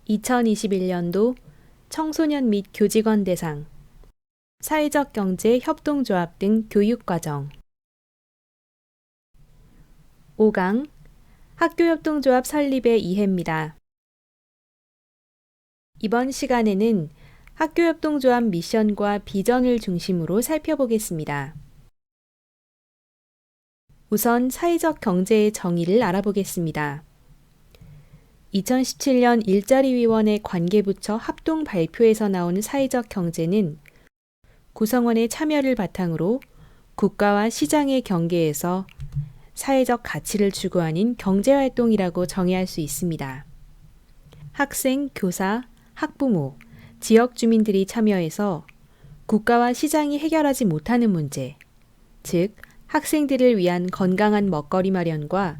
2021년도 청소년 및 교직원 대상 사회적 경제 협동조합 등 교육과정 5강 학교협동조합 설립의 이해입니다. 이번 시간에는 학교협동조합 미션과 비전을 중심으로 살펴보겠습니다. 우선 사회적 경제의 정의를 알아보겠습니다. 2017년 일자리위원회 관계부처 합동 발표에서 나온 사회적 경제는 구성원의 참여를 바탕으로 국가와 시장의 경계에서 사회적 가치를 추구하는 경제활동이라고 정의할 수 있습니다. 학생, 교사, 학부모, 지역 주민들이 참여해서 국가와 시장이 해결하지 못하는 문제, 즉 학생들을 위한 건강한 먹거리 마련과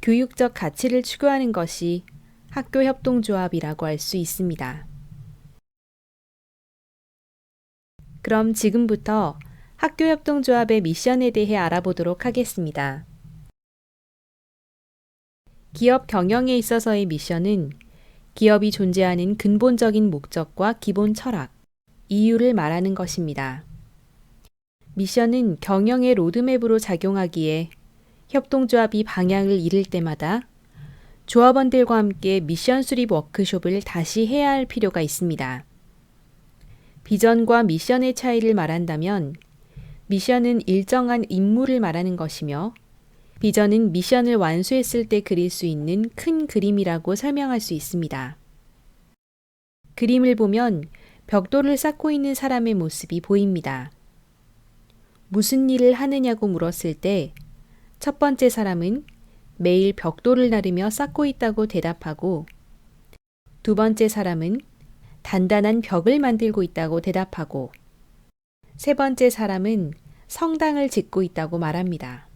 교육적 가치를 추구하는 것이 학교협동조합이라고 할 수 있습니다. 그럼 지금부터 학교협동조합의 미션에 대해 알아보도록 하겠습니다. 기업 경영에 있어서의 미션은 기업이 존재하는 근본적인 목적과 기본 철학, 이유를 말하는 것입니다. 미션은 경영의 로드맵으로 작용하기에 협동조합이 방향을 잃을 때마다 조합원들과 함께 미션 수립 워크숍을 다시 해야 할 필요가 있습니다. 비전과 미션의 차이를 말한다면 미션은 일정한 임무를 말하는 것이며 비전은 미션을 완수했을 때 그릴 수 있는 큰 그림이라고 설명할 수 있습니다. 그림을 보면 벽돌을 쌓고 있는 사람의 모습이 보입니다. 무슨 일을 하느냐고 물었을 때 첫 번째 사람은 매일 벽돌을 나르며 쌓고 있다고 대답하고 두 번째 사람은 단단한 벽을 만들고 있다고 대답하고 세 번째 사람은 성당을 짓고 있다고 말합니다.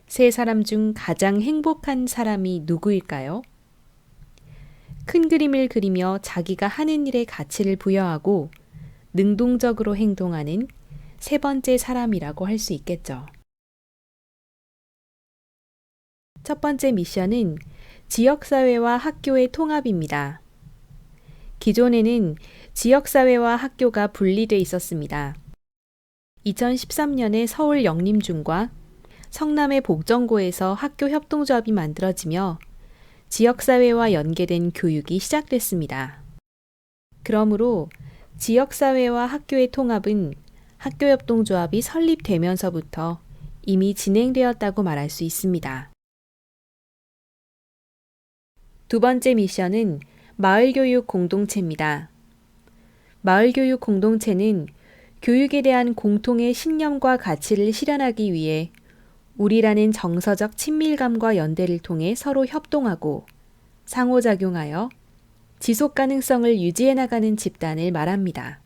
세 사람 중 가장 행복한 사람이 누구일까요? 큰 그림을 그리며 자기가 하는 일에 가치를 부여하고 능동적으로 행동하는 세 번째 사람이라고 할 수 있겠죠. 첫 번째 미션은 지역사회와 학교의 통합입니다. 기존에는 지역사회와 학교가 분리돼 있었습니다. 2013년에 서울 영림중과 성남의 복정고에서 학교 협동조합이 만들어지며 지역사회와 연계된 교육이 시작됐습니다. 그러므로 지역사회와 학교의 통합은 학교협동조합이 설립되면서부터 이미 진행되었다고 말할 수 있습니다. 두 번째 미션은 마을교육 공동체입니다. 마을교육 공동체는 교육에 대한 공통의 신념과 가치를 실현하기 위해 우리라는 정서적 친밀감과 연대를 통해 서로 협동하고 상호작용하여 지속 가능성을 유지해 나가는 집단을 말합니다.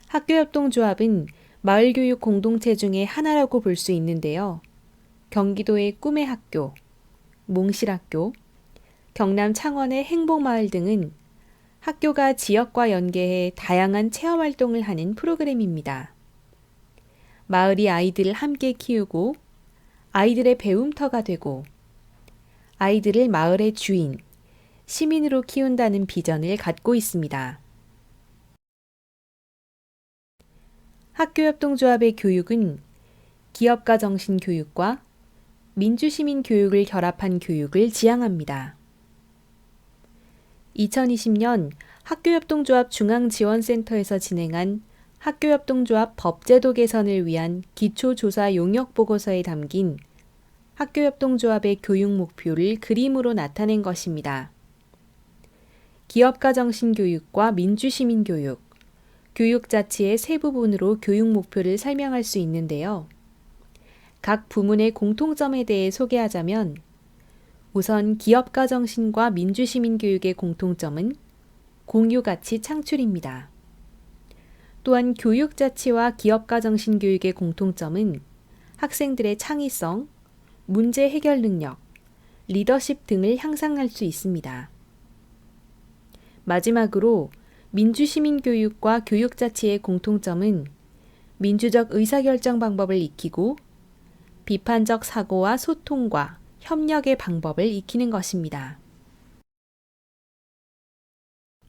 학교협동조합은 마을교육 공동체 중에 하나라고 볼 수 있는데요. 경기도의 꿈의 학교, 몽실학교, 경남 창원의 행복마을 등은 학교가 지역과 연계해 다양한 체험활동을 하는 프로그램입니다. 마을이 아이들을 함께 키우고 아이들의 배움터가 되고 아이들을 마을의 주인, 시민으로 키운다는 비전을 갖고 있습니다. 학교협동조합의 교육은 기업가 정신 교육과 민주시민 교육을 결합한 교육을 지향합니다. 2020년 학교협동조합 중앙지원센터에서 진행한 학교협동조합 법제도 개선을 위한 기초조사 용역보고서에 담긴 학교협동조합의 교육 목표를 그림으로 나타낸 것입니다. 기업가 정신 교육과 민주시민 교육, 교육자치의 세 부분으로 교육 목표를 설명할 수 있는데요. 각 부문의 공통점에 대해 소개하자면 우선 기업가 정신과 민주시민 교육의 공통점은 공유가치 창출입니다. 또한 교육자치와 기업가 정신 교육의 공통점은 학생들의 창의성, 문제 해결 능력, 리더십 등을 향상할 수 있습니다. 마지막으로 민주시민 교육과 교육자치의 공통점은 민주적 의사결정 방법을 익히고 비판적 사고와 소통과 협력의 방법을 익히는 것입니다.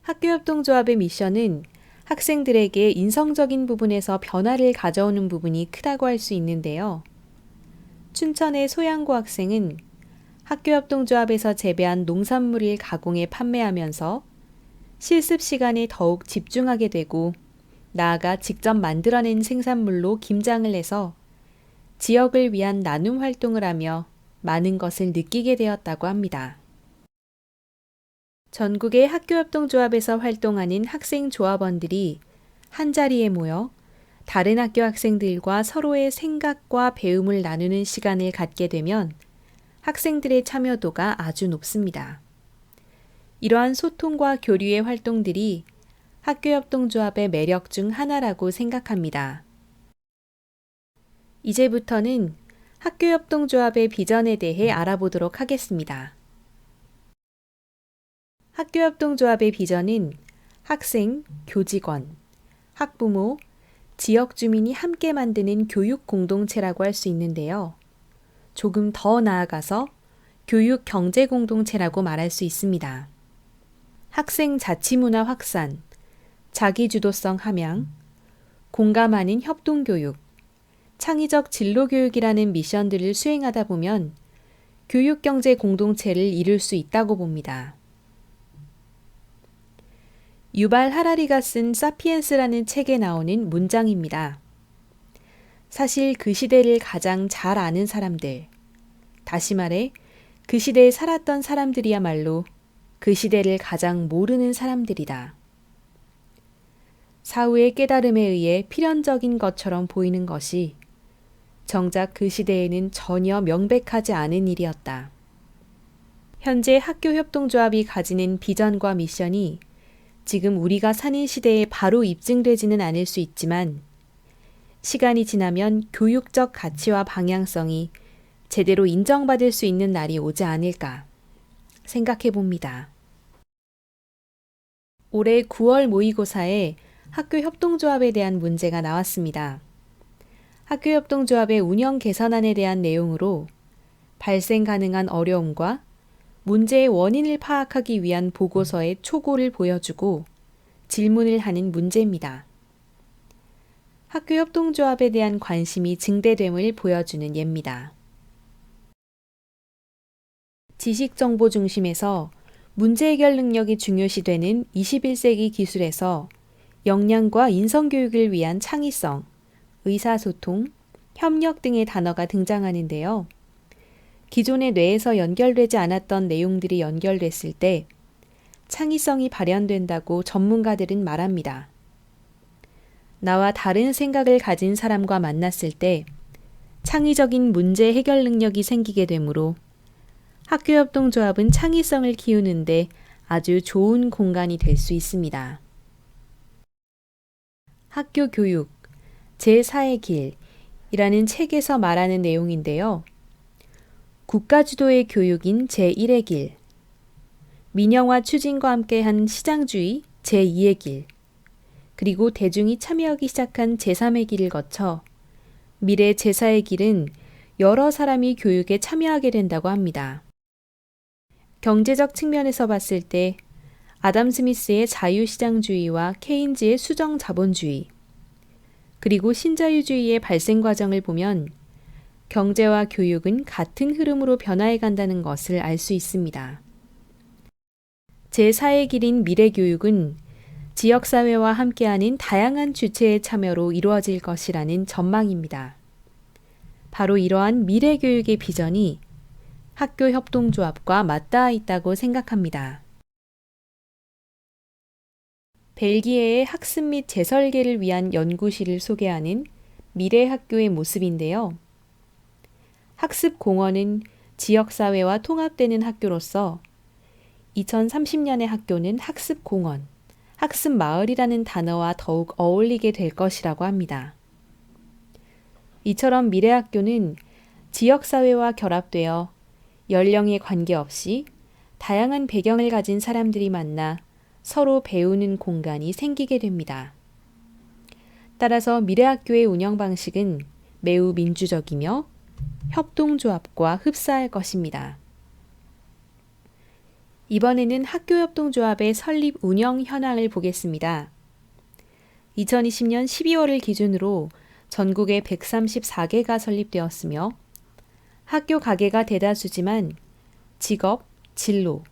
학교협동조합의 미션은 학생들에게 인성적인 부분에서 변화를 가져오는 부분이 크다고 할 수 있는데요. 춘천의 소양고 학생은 학교협동조합에서 재배한 농산물을 가공해 판매하면서 실습 시간에 더욱 집중하게 되고 나아가 직접 만들어낸 생산물로 김장을 해서 지역을 위한 나눔 활동을 하며 많은 것을 느끼게 되었다고 합니다. 전국의 학교협동조합에서 활동하는 학생 조합원들이 한자리에 모여 다른 학교 학생들과 서로의 생각과 배움을 나누는 시간을 갖게 되면 학생들의 참여도가 아주 높습니다. 이러한 소통과 교류의 활동들이 학교협동조합의 매력 중 하나라고 생각합니다. 이제부터는 학교협동조합의 비전에 대해 알아보도록 하겠습니다. 학교협동조합의 비전은 학생, 교직원, 학부모, 지역 주민이 함께 만드는 교육 공동체라고 할 수 있는데요. 조금 더 나아가서 교육 경제 공동체라고 말할 수 있습니다. 학생 자치문화 확산, 자기주도성 함양, 공감하는 협동교육, 창의적 진로교육이라는 미션들을 수행하다 보면 교육경제 공동체를 이룰 수 있다고 봅니다. 유발 하라리가 쓴 사피엔스라는 책에 나오는 문장입니다. 사실 그 시대를 가장 잘 아는 사람들, 다시 말해 그 시대에 살았던 사람들이야말로 그 시대를 가장 모르는 사람들이다. 사후의 깨달음에 의해 필연적인 것처럼 보이는 것이 정작 그 시대에는 전혀 명백하지 않은 일이었다. 현재 학교협동조합이 가지는 비전과 미션이 지금 우리가 사는 시대에 바로 입증되지는 않을 수 있지만 시간이 지나면 교육적 가치와 방향성이 제대로 인정받을 수 있는 날이 오지 않을까 생각해 봅니다. 올해 9월 모의고사에 학교협동조합에 대한 문제가 나왔습니다. 학교협동조합의 운영 개선안에 대한 내용으로 발생 가능한 어려움과 문제의 원인을 파악하기 위한 보고서의 초고를 보여주고 질문을 하는 문제입니다. 학교협동조합에 대한 관심이 증대됨을 보여주는 예입니다. 지식정보 중심에서 문제 해결 능력이 중요시되는 21세기 기술에서 역량과 인성교육을 위한 창의성, 의사소통, 협력 등의 단어가 등장하는데요. 기존의 뇌에서 연결되지 않았던 내용들이 연결됐을 때 창의성이 발현된다고 전문가들은 말합니다. 나와 다른 생각을 가진 사람과 만났을 때 창의적인 문제 해결 능력이 생기게 되므로 학교협동조합은 창의성을 키우는데 아주 좋은 공간이 될 수 있습니다. 학교 교육, 제4의 길이라는 책에서 말하는 내용인데요. 국가주도의 교육인 제1의 길, 민영화 추진과 함께한 시장주의 제2의 길, 그리고 대중이 참여하기 시작한 제3의 길을 거쳐 미래 제4의 길은 여러 사람이 교육에 참여하게 된다고 합니다. 경제적 측면에서 봤을 때 아담 스미스의 자유시장주의와 케인즈의 수정자본주의, 그리고 신자유주의의 발생 과정을 보면 경제와 교육은 같은 흐름으로 변화해 간다는 것을 알 수 있습니다. 제4의 길인 미래교육은 지역사회와 함께하는 다양한 주체의 참여로 이루어질 것이라는 전망입니다. 바로 이러한 미래교육의 비전이 학교협동조합과 맞닿아 있다고 생각합니다. 벨기에의 학습 및 재설계를 위한 연구실을 소개하는 미래학교의 모습인데요. 학습공원은 지역사회와 통합되는 학교로서 2030년의 학교는 학습공원, 학습마을이라는 단어와 더욱 어울리게 될 것이라고 합니다. 이처럼 미래학교는 지역사회와 결합되어 연령에 관계없이 다양한 배경을 가진 사람들이 만나 서로 배우는 공간이 생기게 됩니다. 따라서 미래학교의 운영 방식은 매우 민주적이며 협동조합과 흡사할 것입니다. 이번에는 학교협동조합의 설립 운영 현황을 보겠습니다. 2020년 12월을 기준으로 전국에 134개가 설립되었으며 학교 가게가 대다수지만 직업, 진로,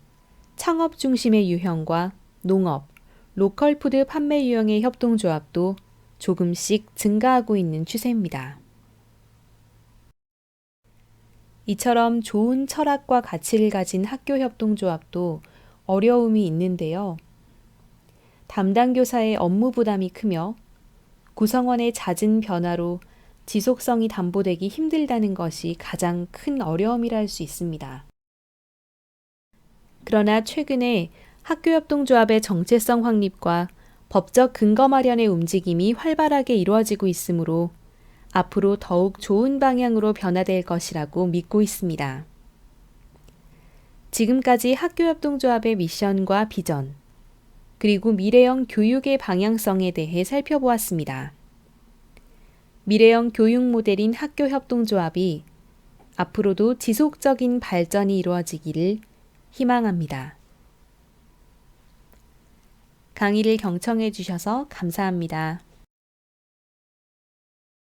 창업 중심의 유형과 농업, 로컬푸드 판매 유형의 협동조합도 조금씩 증가하고 있는 추세입니다. 이처럼 좋은 철학과 가치를 가진 학교협동조합도 어려움이 있는데요. 담당 교사의 업무 부담이 크며 구성원의 잦은 변화로 지속성이 담보되기 힘들다는 것이 가장 큰 어려움이라 할 수 있습니다. 그러나 최근에 학교협동조합의 정체성 확립과 법적 근거 마련의 움직임이 활발하게 이루어지고 있으므로 앞으로 더욱 좋은 방향으로 변화될 것이라고 믿고 있습니다. 지금까지 학교협동조합의 미션과 비전, 그리고 미래형 교육의 방향성에 대해 살펴보았습니다. 미래형 교육 모델인 학교협동조합이 앞으로도 지속적인 발전이 이루어지기를 희망합니다. 강의를 경청해 주셔서 감사합니다.